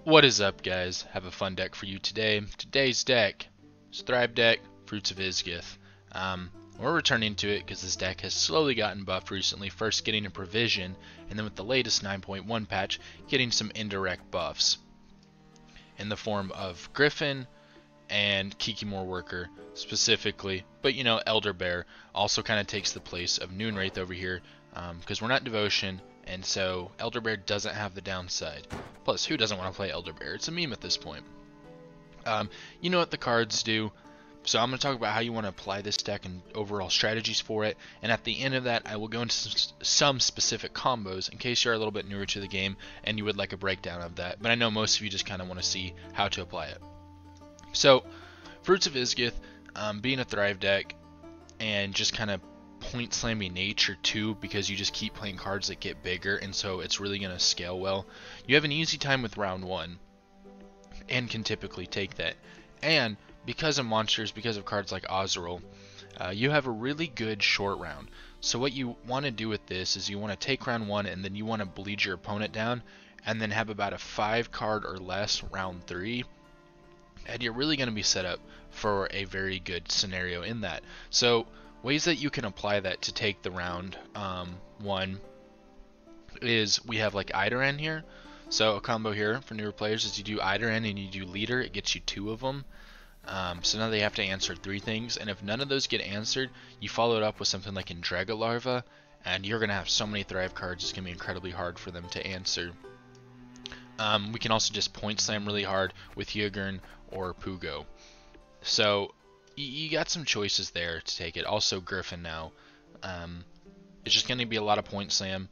What is up, guys? Have a fun deck for you today. Today's deck is Thrive deck, Fruits of Isgith. We're returning to it because this deck has slowly gotten buffed recently, first getting a provision, and then with the latest 9.1 patch, getting some indirect buffs in the form of Griffin and Kikimor Worker specifically. But you know, Elder Bear also kind of takes the place of Noonwraith over here because we're not Devotion, and so Elder Bear doesn't have the downside. Plus, who doesn't want to play Elder Bear? It's a meme at this point. You know what the cards do, so I'm going to talk about how you want to apply this deck and overall strategies for it, and at the end of that I will go into some specific combos in case you're a little bit newer to the game and you would like a breakdown of that, but I know most of you just kind of want to see how to apply it. So, Fruits of Isgith, being a Thrive deck, and just kind of point slamming nature too, because you just keep playing cards that get bigger, and so it's really going to scale well. You have an easy time with round 1, and can typically take that. And because of monsters, because of cards like Ozril, you have a really good short round. So what you want to do with this is you want to take round 1, and then you want to bleed your opponent down, and then have about a 5 card or less round 3. And you're really going to be set up for a very good scenario in that. So ways that you can apply that to take the round 1 is we have like Idaran here. So a combo here for newer players is you do Idaran and you do Leader. It gets you 2 of them. So now they have to answer 3 things, and if none of those get answered, you follow it up with something like Draga Larva, and you're going to have so many Thrive cards, it's going to be incredibly hard for them to answer. We can also just point slam really hard with Gerni or Pugo. So you got some choices there to take it. Also Griffin now. It's just going to be a lot of point slam,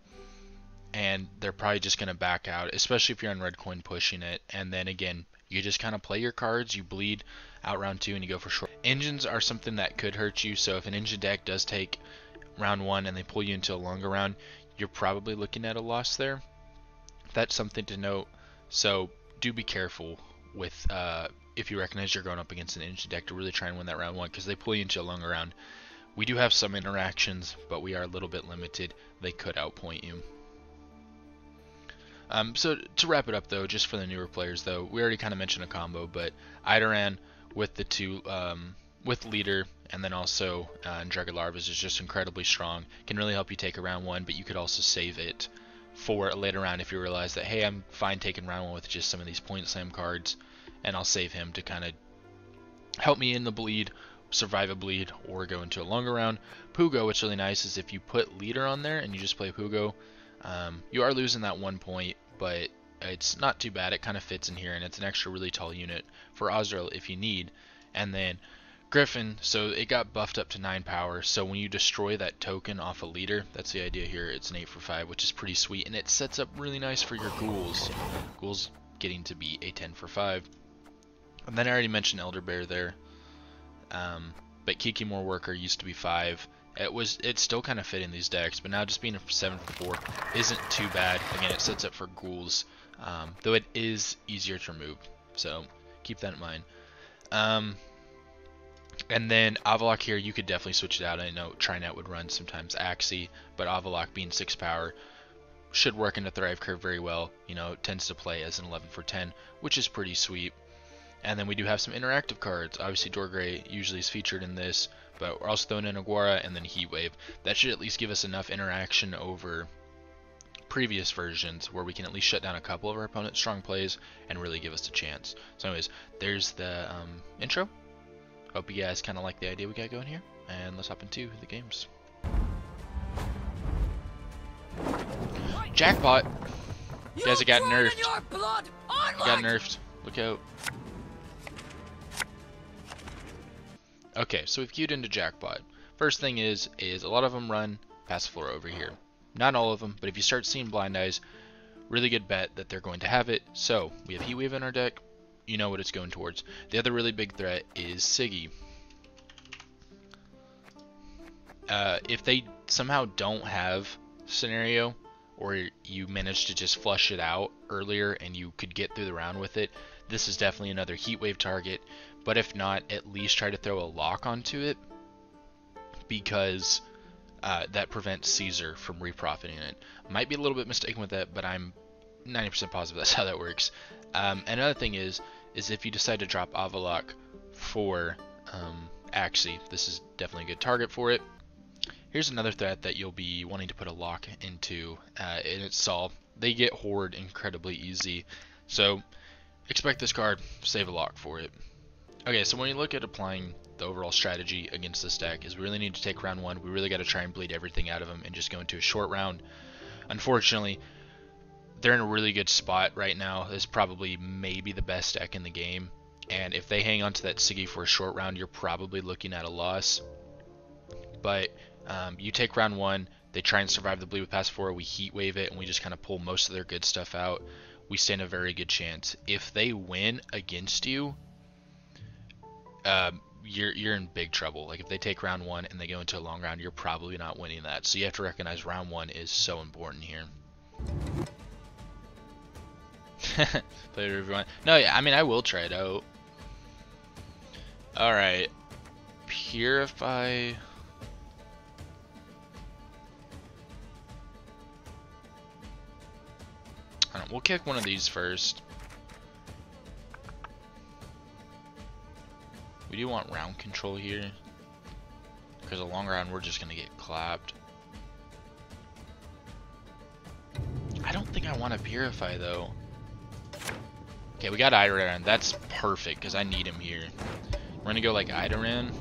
and they're probably just going to back out, especially if you're on red coin pushing it. And then again, you just kind of play your cards, you bleed out round 2, and you go for short. Engines are something that could hurt you, so if an engine deck does take round 1 and they pull you into a longer round, you're probably looking at a loss there. That's something to note. So do be careful with if you recognize you're going up against an engine deck to really try and win that round 1, because they pull you into a longer round. We do have some interactions, but we are a little bit limited. They could outpoint you. So to wrap it up though, just for the newer players though, we already kind of mentioned a combo, but Idaran with the 2 with Leader, and then also Draga Larvas is just incredibly strong. Can really help you take a round 1, but you could also save it for a later round if you realize that, hey, I'm fine taking round 1 with just some of these point slam cards, and I'll save him to kind of help me in the bleed, survive a bleed, or go into a longer round. Pugo, what's really nice is if you put Leader on there and you just play Pugo, you are losing that 1 point, but it's not too bad. It kind of fits in here, and it's an extra really tall unit for Ozril if you need. And then Griffin, so it got buffed up to 9 power, so when you destroy that token off a Leader, that's the idea here, it's an 8 for 5, which is pretty sweet, and it sets up really nice for your ghouls. Ghouls getting to be a 10 for 5. And then I already mentioned Elder Bear there, but Kikimor Worker used to be 5. It still kind of fit in these decks, but now just being a 7 for 4 isn't too bad. Again, it sets up for ghouls, though it is easier to remove, so keep that in mind. And then Avalok here, you could definitely switch it out. I know Trinet would run sometimes Axie, but Avalok being 6 power should work in the Thrive curve very well. You know, it tends to play as an 11 for 10, which is pretty sweet. And then we do have some interactive cards. Obviously Dorgray usually is featured in this, but we're also throwing in Aguara and then Heatwave. That should at least give us enough interaction over previous versions where we can at least shut down a couple of our opponent's strong plays and really give us a chance. So anyways, there's the intro. Hope you guys kind of like the idea we got going here, and let's hop into the games. Jackpot! You guys, it got nerfed. It got nerfed. Look out. Okay, so we've queued into Jackpot. First thing is a lot of them run Passiflora over here. Not all of them, but if you start seeing Blind Eyes, really good bet that they're going to have it. So we have Heatwave in our deck. You know what it's going towards. The other really big threat is Siggy. If they somehow don't have Scenario, or you manage to just flush it out earlier and you could get through the round with it, this is definitely another Heatwave target. But if not, at least try to throw a lock onto it, because that prevents Caesar from reprofiting it. Might be a little bit mistaken with that, but I'm 90% positive that's how that works. Another thing is if you decide to drop Avalok for Aglais, this is definitely a good target for it. Here's another threat that you'll be wanting to put a lock into, and it's Saul. They get Horde incredibly easy, so expect this card, save a lock for it. Okay, so when you look at applying the overall strategy against this deck, is we really need to take round 1. We really got to try and bleed everything out of them and just go into a short round. Unfortunately, they're in a really good spot right now. This is probably maybe the best deck in the game, and if they hang on to that Siggy for a short round, you're probably looking at a loss. But you take round 1, they try and survive the bleed with pass 4, we heat wave it, and we just kind of pull most of their good stuff out. We stand a very good chance. If they win against you, you're in big trouble. Like if they take round 1 and they go into a long round, you're probably not winning that. So you have to recognize round 1 is so important here. Play it everyone. No, yeah, I mean I will try it out. All right, Purify. We'll kick one of these first. We do want round control here, because a long round we're just gonna get clapped. I don't think I want to Purify though. Okay, we got Idoran. That's perfect because I need him here. We're gonna go like Idoran.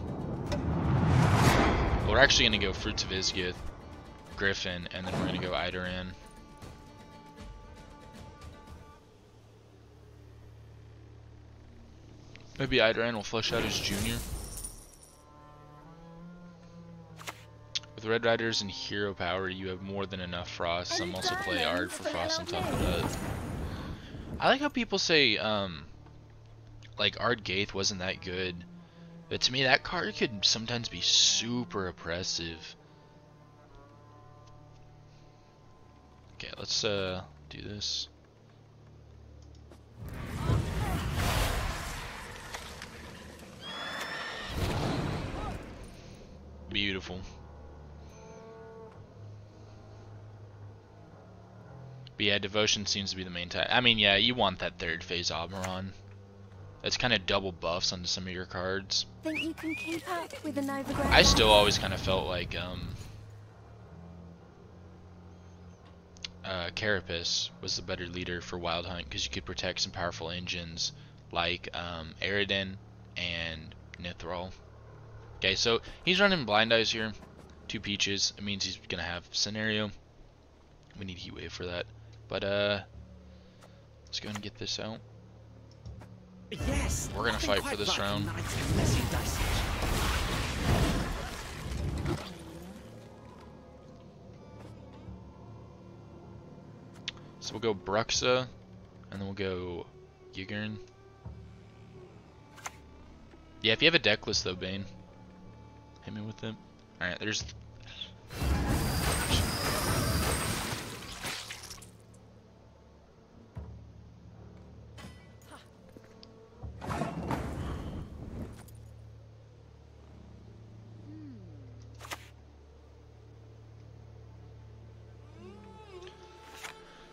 We're actually gonna go Fruits of Isgith, Griffin, and then we're gonna go Idoran. Maybe Idoran will flush out his junior. With Red Riders and Hero Power, you have more than enough Frost. Some also play Ard for Frost on top of that. I like how people say, like Ard Gaith wasn't that good. But to me, that card could sometimes be super oppressive. Okay, let's do this. Beautiful. But yeah, Devotion seems to be the main type. I mean, yeah, you want that third phase Oberon. That's kind of double buffs onto some of your cards. Think you can keep up with an overgrown? I still always kind of felt like Carapace was the better leader for Wild Hunt because you could protect some powerful engines like Aridin and Nithral. Okay, so he's running Blind Eyes here. 2 Peaches. It means he's gonna have Scenario. We need Heat Wave for that. But let's go and get this out. Yes, we're gonna fight for this round. So we'll go Bruxa, and then we'll go Yigern. Yeah, if you have a deck list though, Bane, hit me with it. Alright, there's...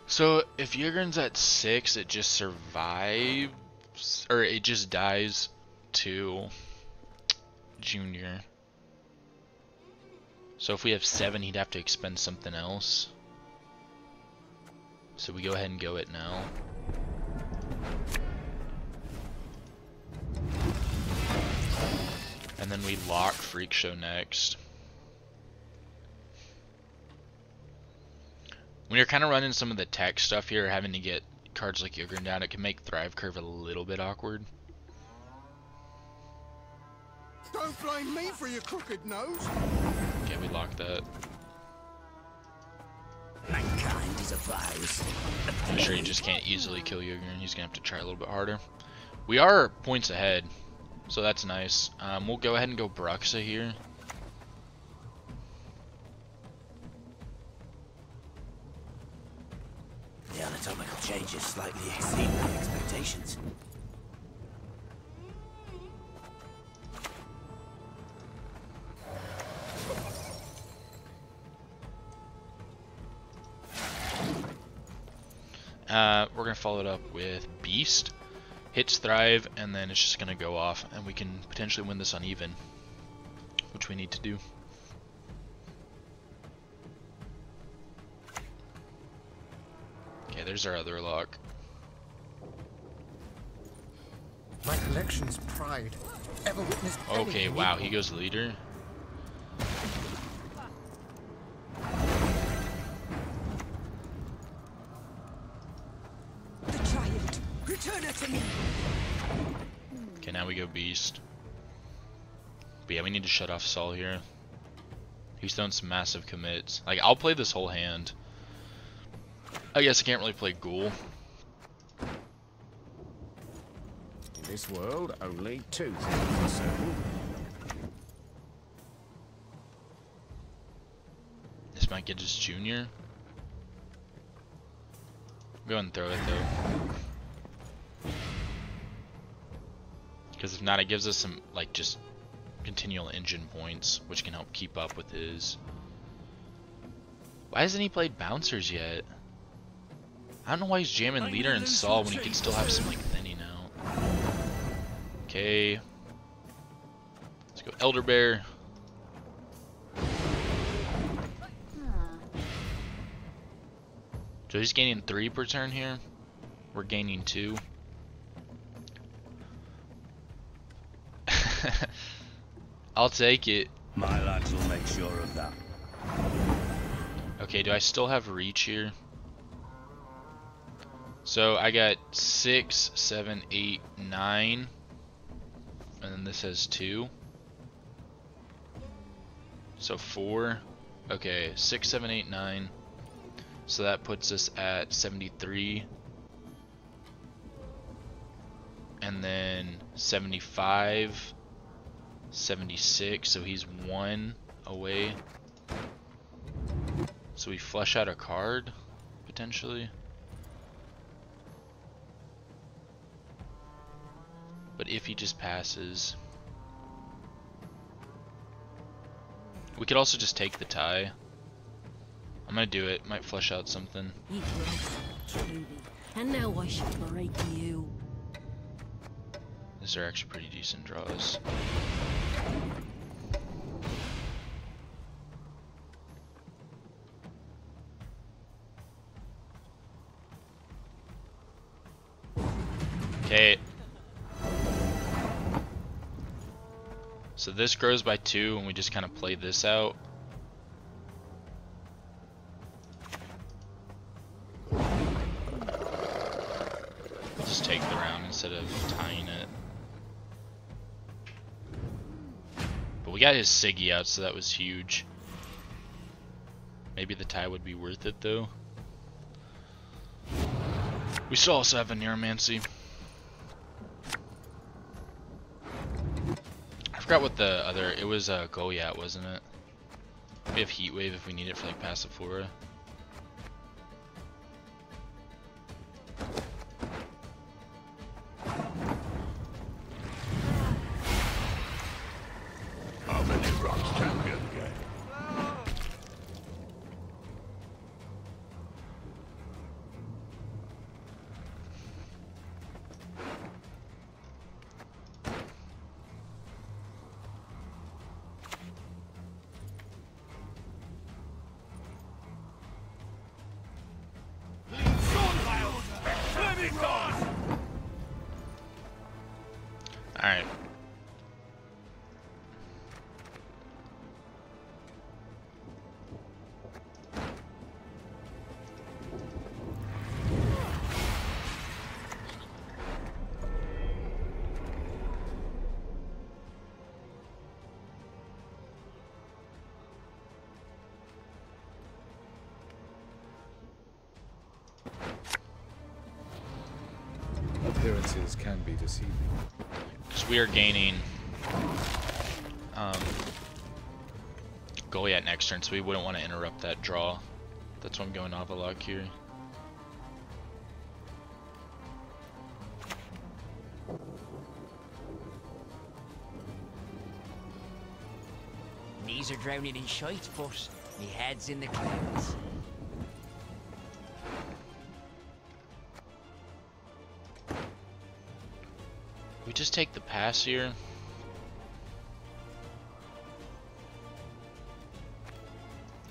So if Yigern's at 6, it just survives, or it just dies to Junior. So if we have 7, he'd have to expend something else. So we go ahead and go it now. And then we lock Freak Show next. When you're kind of running some of the tech stuff here, having to get cards like Yigern down, it can make Thrive Curve a little bit awkward. Don't blame me for your crooked nose. Okay, we lock that. Mankind is a virus. I'm sure you just can't easily kill Yigern. He's gonna have to try a little bit harder. We are points ahead, so that's nice. We'll go ahead and go Bruxa here. The anatomical changes slightly exceed my expectations. We're gonna follow it up with Beast, hits Thrive, and then it's just gonna go off, and we can potentially win this on even, which we need to do. Okay, there's our other lock. My collection's pride. Ever witnessed Okay, wow, he goes leader. The child. Return her to me. Okay, now we go Beast. But yeah, we need to shut off Saul here. He's throwing some massive commits. Like, I'll play this whole hand. I guess I can't really play Ghoul. In this world, only two things are certain. This might get his junior. Go ahead and throw it though. Because if not, it gives us some, like, just continual engine points, which can help keep up with his. Why hasn't he played bouncers yet? I don't know why he's jamming leader and Saul when he can still have some, like, thinning out. Okay. Let's go Elder Bear. So he's gaining 3 per turn here. We're gaining 2. I'll take it. My lads will make sure of that. Okay, do I still have reach here? So I got 6, 7, 8, 9. And then this has 2. So 4. Okay, 6, 7, 8, 9. So that puts us at 73. And then 75. 76. So he's 1 away. So we flush out a card, potentially. But if he just passes, we could also just take the tie. I'm gonna do it. Might flush out something. You truly. And now I shall break you. These are actually pretty decent draws. Okay. So this grows by 2, and we just kind of play this out. We'll just take the round instead of tying it. But we got his Siggy out, so that was huge. Maybe the tie would be worth it, though. We still also have a Neuromancy. I forgot what the other, it was Goliath, wasn't it? We have Heat Wave if we need it for like passive flora. How many rocks champion get? Alright. Appearances can be deceiving. Because we are gaining Goliath next turn, so we wouldn't want to interrupt that draw. That's why I'm going Avalok here. Knees are drowning in shite, but me head's in the clouds. we just take the pass here?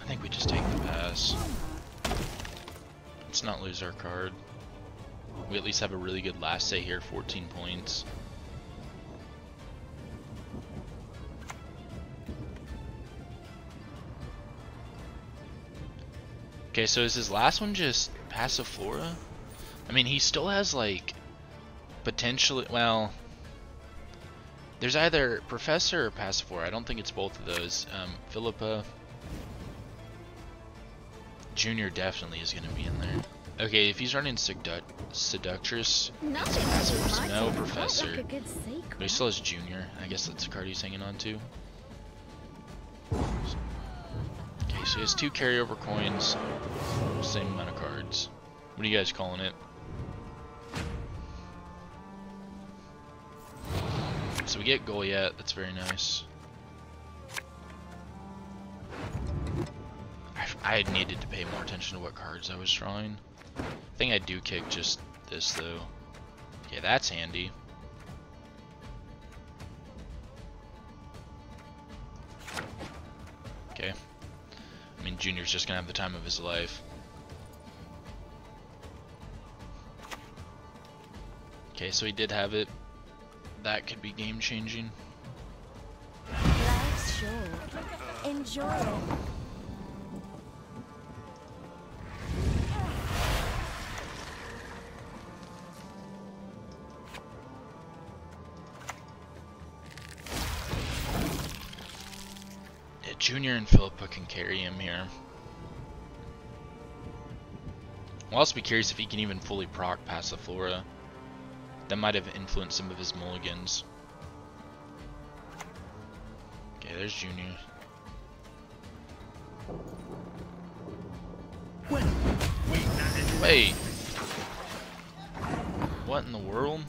I think we just take the pass. Let's not lose our card. We at least have a really good last say here, 14 points. Okay, so is his last one just Passiflora? I mean, he still has like potentially, well, there's either Professor or Passiflora. I don't think it's both of those. Philippa Junior definitely is going to be in there. Okay, if he's running Seductress, it's Passive. No Professor. But he still has Junior. I guess that's the card he's hanging on to. Okay, so he has 2 carryover coins, same amount of cards. What are you guys calling it? So we get Goliath, that's very nice. I needed to pay more attention to what cards I was drawing. I think I do kick just this though. Okay, that's handy. Okay. I mean, Junior's just gonna have the time of his life. Okay, so he did have it. That could be game changing. Life's short. Enjoy it. Yeah, Junior and Philippa can carry him here. I'll also be curious if he can even fully proc Passiflora. That might have influenced some of his mulligans. Okay, there's Junior. Wait. What in the world?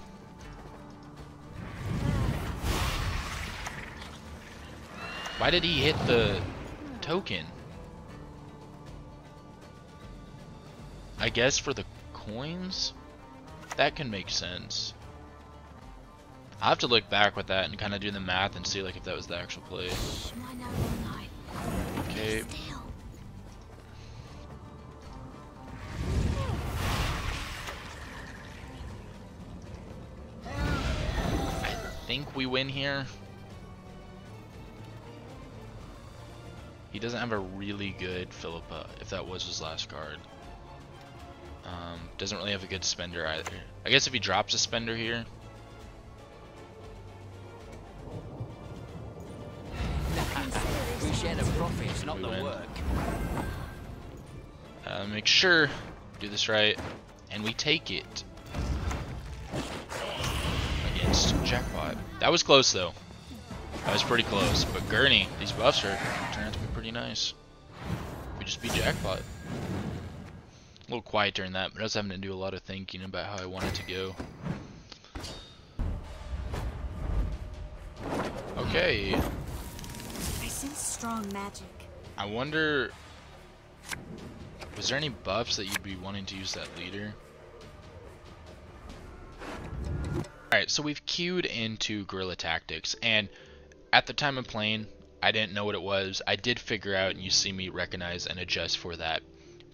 Why did he hit the token? I guess for the coins? That can make sense. I'll have to look back with that and kind of do the math and see like if that was the actual play. Okay. I think we win here. He doesn't have a really good Philippa, if that was his last card. Doesn't really have a good spender either. I guess if he drops a spender here. We share the profits, not the work. Make sure do this right, and we take it against Jackpot. That was close though. That was pretty close. But Gerni, these buffs are turning out to be pretty nice. We just beat Jackpot. A little quiet during that, but I was having to do a lot of thinking about how I wanted to go. Okay. I sense strong magic. I wonder, was there any buffs that you'd be wanting to use that leader? Alright, so we've queued into Guerrilla Tactics, and at the time of playing, I didn't know what it was. I did figure out, and you see me recognize and adjust for that.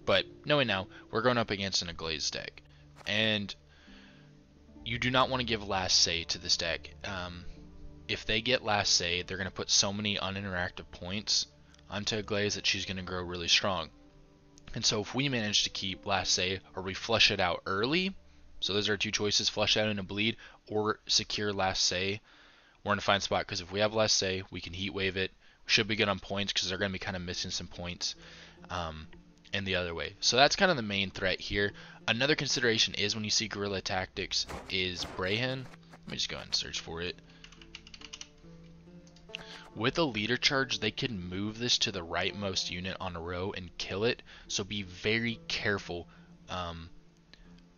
But knowing now, we're going up against an Aglais deck, and you do not want to give last say to this deck. If they get last say, they're going to put so many uninteractive points onto Aglais that she's going to grow really strong. And so if we manage to keep last say, or we flush it out early, so those are our two choices, flush out in a bleed or secure last say, we're in a fine spot, because if we have last say, we can heat wave it. We should be good on points because they're going to be kind of missing some points. And the other way. So that's kind of the main threat here. Another consideration is when you see Guerrilla Tactics is Brayhen. Let me just go ahead and search for it. With a leader charge, they can move this to the rightmost unit on a row and kill it. So be very careful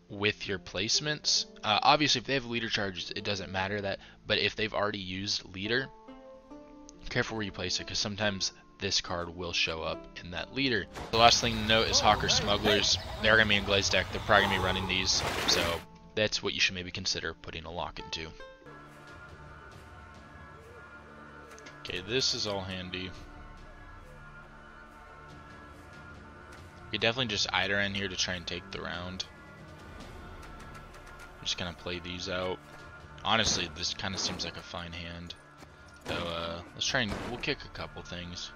with your placements. Obviously, if they have leader charges, it doesn't matter that. But if they've already used leader, careful where you place it, because sometimes this card will show up in that leader. The last thing to note is Hawker Smugglers. They're going to be in Glaze deck. They're probably going to be running these. So that's what you should maybe consider putting a lock into. Okay, this is all handy. We could definitely just Eider in here to try and take the round. Just gonna play these out. Honestly, this kind of seems like a fine hand. Though, let's try and we'll kick a couple things,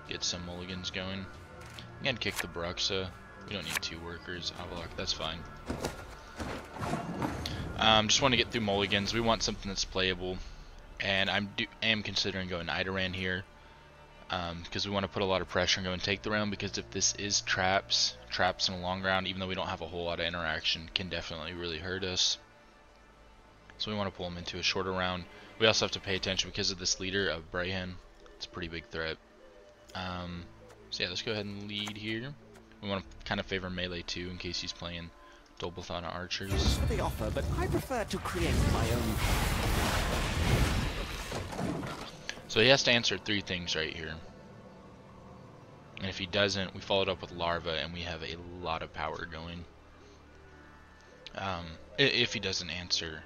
get some mulligans going. I'm gonna kick the Bruxa. We don't need 2 workers. Avalok, that's fine. Just want to get through mulligans. We want something that's playable, and I am considering going Eideran here, because we want to put a lot of pressure and go and take the round. Because if this is traps in a long round, even though we don't have a whole lot of interaction, can definitely really hurt us. So we want to pull them into a shorter round. We also have to pay attention because of this leader of Brayhan. It's a pretty big threat. So yeah, let's go ahead and lead here. We want to kind of favor melee too, in case he's playing Dolbothon archers. For the offer, but I prefer to create my own. So he has to answer 3 things right here. And if he doesn't, we follow it up with Larva, and we have a lot of power going. If he doesn't answer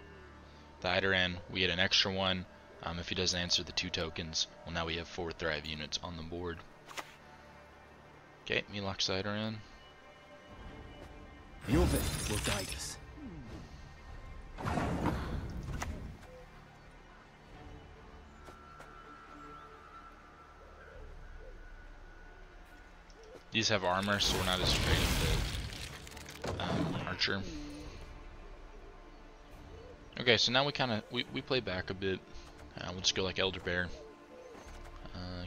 the Eideran, we get an extra 1. If he doesn't answer the 2 tokens, well, now we have 4 Thrive units on the board. Okay, he locks the Eideran. Your bit will guide us. These have armor, so we're not as afraid of the archer. Okay, so now we play back a bit. We'll just go like Elder Bear,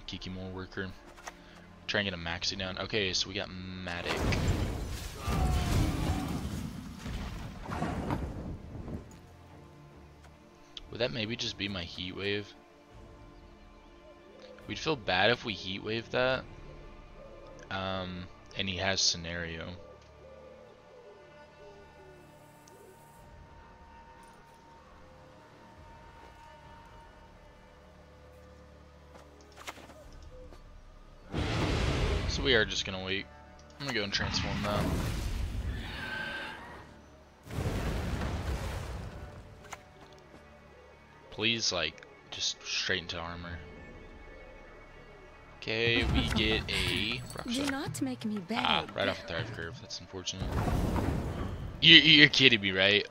Kiki more worker. Try and get a maxi down. Okay, so we got Matic. Would that maybe just be my heat wave? We'd feel bad if we heat wave that. And he has scenario. So we are just gonna wait. I'm gonna go and transform that. Please, like, just straight into armor. Okay, we get a Do not make me beg. right off the thrive curve. That's unfortunate. You're kidding me, right?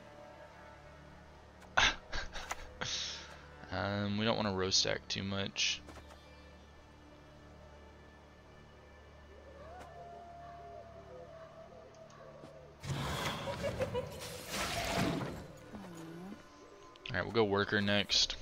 We don't want to row stack too much. Alright, we'll go worker next.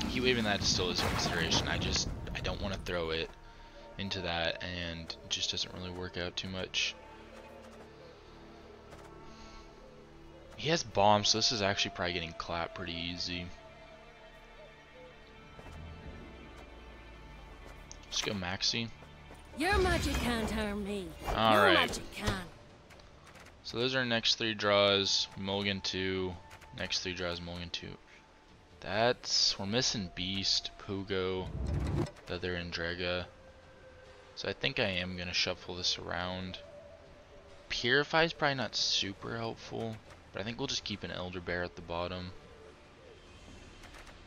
Heat waving that still is a consideration. I don't want to throw it into that, and it just doesn't really work out too much. He has bombs, so this is actually probably getting clapped pretty easy. Let's go maxi. Your magic can't harm me. All Your right. magic can. So those are our next 3 draws. Mulligan 2. Next 3 draws, Mulligan 2. We're missing Beast, Pugo, Feather, and Draga. So I think I am going to shuffle this around. Purify is probably not super helpful, but I think we'll just keep an Elder Bear at the bottom.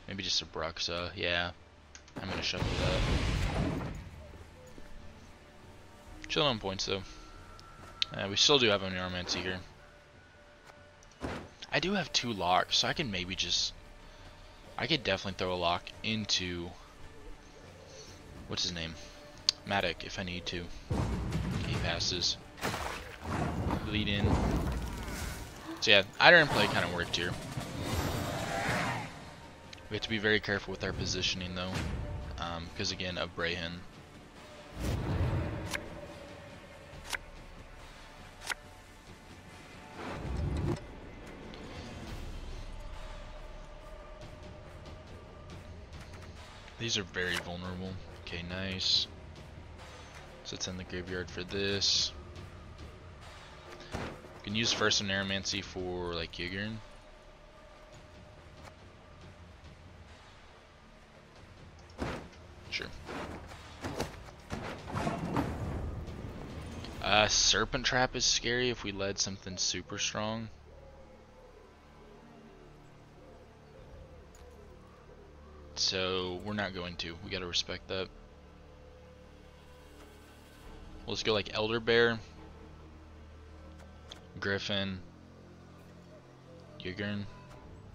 Maybe just a Bruxa. Yeah, I'm going to shuffle that. Chilling on points though. We still do have an Armancy here. I do have 2 locks, so I can maybe just... I could definitely throw a lock into... What's his name? Matic, if I need to. Okay, he passes. Lead in. So yeah, Eider and play kind of worked here. We have to be very careful with our positioning though. Because again, of Brayhan. These are very vulnerable. Okay, nice. So it's in the graveyard for this. You can use first an Aromancy for like Yigern. Sure. Serpent Trap is scary if we led something super strong. So we're not going to. We gotta respect that. Let's go like Elder Bear, Griffin, Ygern,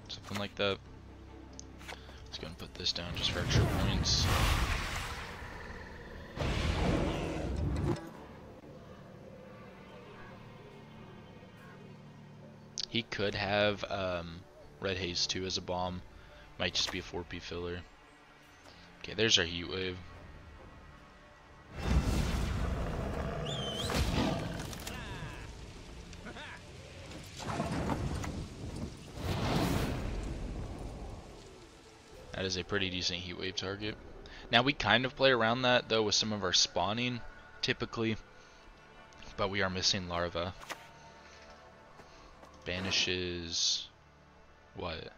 something like that. Let's go and put this down just for extra points. He could have Red Haze 2 as a bomb. Might just be a 4P filler. Okay, there's our Heat Wave. That is a pretty decent Heat Wave target. Now we kind of play around that though with some of our spawning, typically. But we are missing Larva. Banishes... what?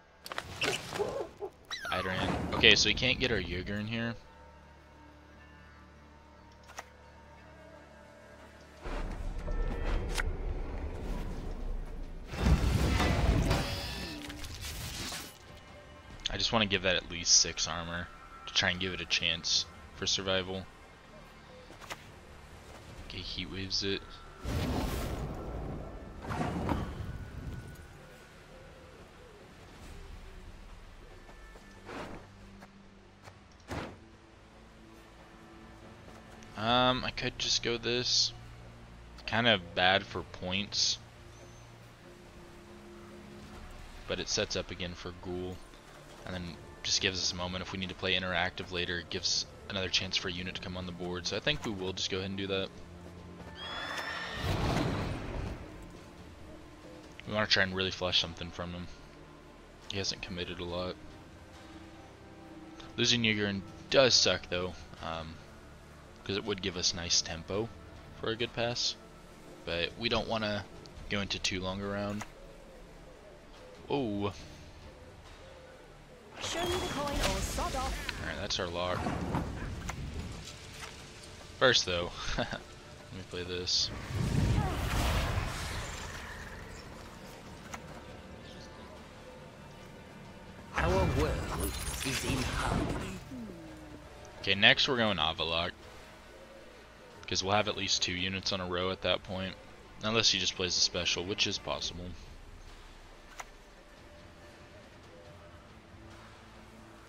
Hydran. Okay, so we can't get our Ygern here. I just want to give that at least 6 armor to try and give it a chance for survival. Okay, Heat Waves it. I could just go this. Kind of bad for points, but it sets up again for Ghoul, and then just gives us a moment if we need to play interactive later. It gives another chance for a unit to come on the board, so I think we will just go ahead and do that. We want to try and really flush something from him. He hasn't committed a lot. Losing Ygern does suck though, because it would give us nice tempo for a good pass, but we don't want to go into too long a round. Oh. Show me the coin or sod off. Alright, that's our lock. First though, let me play this. Our world is in harmony. Okay, next we're going Avalok, because we'll have at least 2 units on a row at that point, unless he just plays a special, which is possible.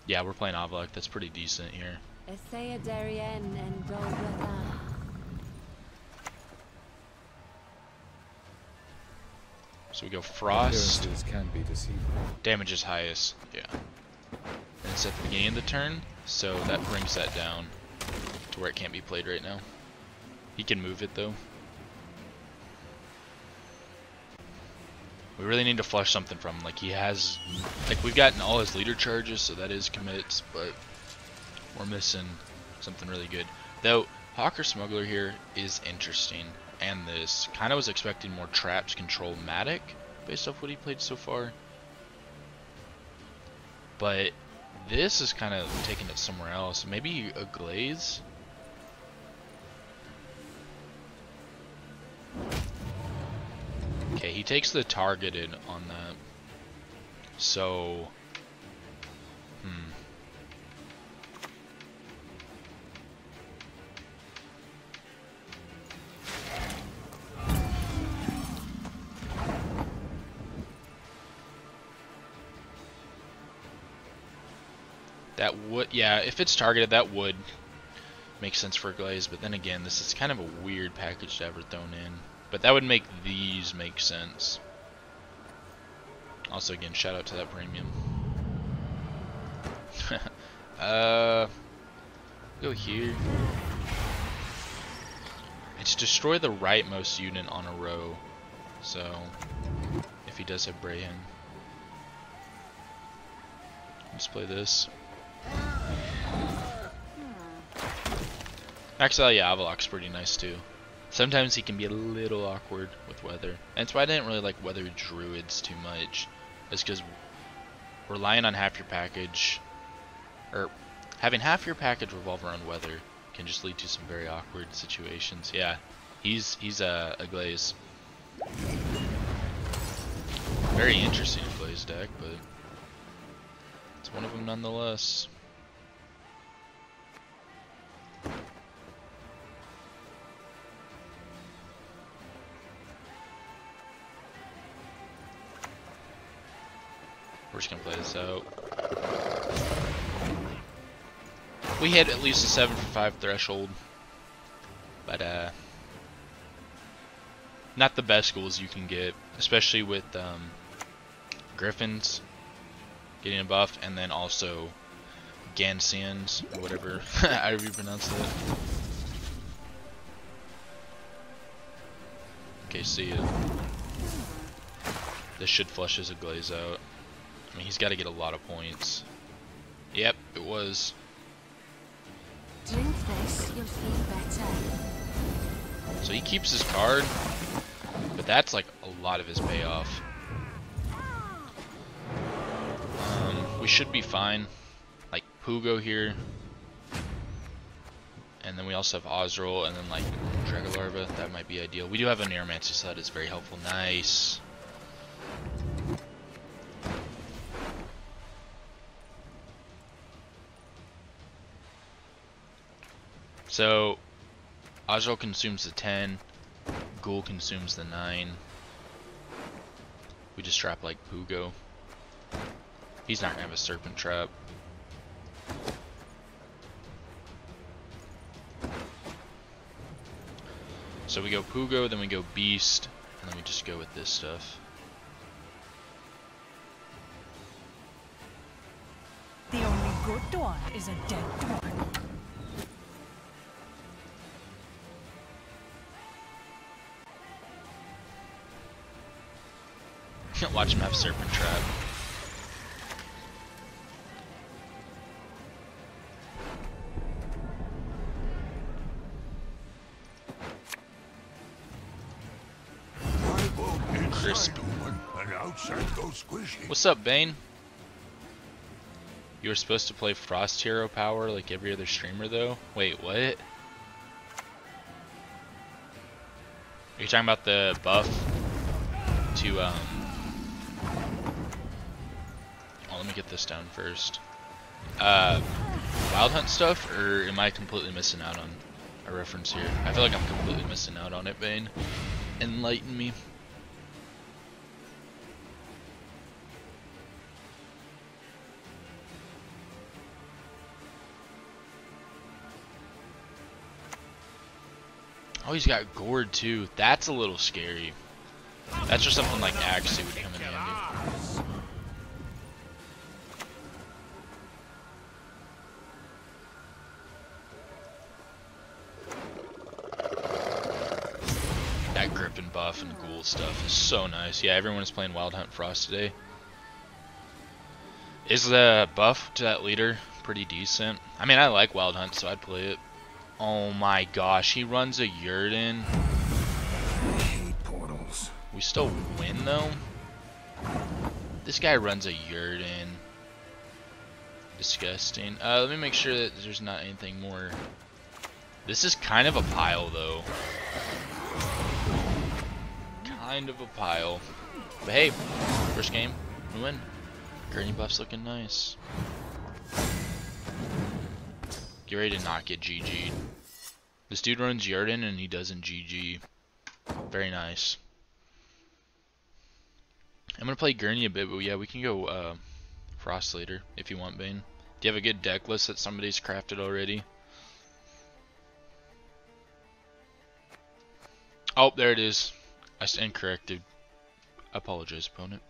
Yeah, we're playing Avalok. That's pretty decent here. Essaya Darien and Dolwetha. So we go Frost. Appearances can be deceiving. Damage is highest. Yeah. And it's at the beginning of the turn, so that brings that down to where it can't be played right now. He can move it though. We really need to flush something from him. Like he has, like we've gotten all his leader charges, so that is commits, but we're missing something really good. Though Hawker Smuggler here is interesting, and this kind of was expecting more traps control Matic based off what he played so far, but this is kind of taking it somewhere else. Maybe Aglais. Okay, he takes the targeted on that. So, that would, yeah, if it's targeted, that would make sense for Aglais, but then again, this is kind of a weird package to ever thrown in. But that would make these make sense. Also, again, shout out to that premium. Go here. It's destroy the rightmost unit on a row. So, if he does have Brayhen. Let's play this. Actually, yeah, Avalok's pretty nice too. Sometimes he can be a little awkward with weather. And that's why I didn't really like weather druids too much. It's because relying on half your package, or having half your package revolve around weather, can just lead to some very awkward situations. Yeah, He's Aglais. Very interesting Aglais deck, but it's one of them nonetheless. We're just gonna play this out. We hit at least a 7 for 5 threshold, but not the best goals you can get, especially with Griffins getting a buff, and then also Gansians, or whatever, however you pronounce that. Okay, see ya. This should flush his Aglais out. I mean, he's got to get a lot of points. Yep, it was. Drink this, you'll feel better. So he keeps his card, but that's like a lot of his payoff. We should be fine. Like Pugo here. And then we also have Ozrel, and then like Dragolarva. That might be ideal. We do have a Neuromancer, so that is very helpful. Nice. So Ozrel consumes the 10, Ghoul consumes the 9. We just trap like Pugo. He's not gonna have a Serpent Trap. So we go Pugo, then we go Beast, and then we just go with this stuff. The only good one is a dead one. Watch him have Serpent Trap. Crisp. What's up, Bane? You were supposed to play Frost Hero Power like every other streamer, though? Wait, what? Are you talking about the buff to, oh, let me get this down first. Wild Hunt stuff, or am I completely missing out on a reference here? I feel like I'm completely missing out on it, Bane. Enlighten me. Oh, he's got Gourd too. That's a little scary. That's where something like Aglais would come in handy. That Griffin buff and Ghoul stuff is so nice. Yeah, everyone is playing Wild Hunt Frost today. Is the buff to that leader pretty decent? I mean, I like Wild Hunt, so I'd play it. Oh my gosh, he runs a Yurden. I hate portals. We still win though? This guy runs a Yurden. Disgusting. Let me make sure that there's not anything more. This is kind of a pile though. Kind of a pile. But hey, first game, we win. Gerni buff's looking nice. Get ready to not get GG'd. This dude runs Yurden and he doesn't GG. Very nice. I'm gonna play Gerni a bit, but yeah, we can go Frost later if you want, Bane. Do you have a good deck list that somebody's crafted already? Oh, there it is. I stand corrected. I apologize, opponent.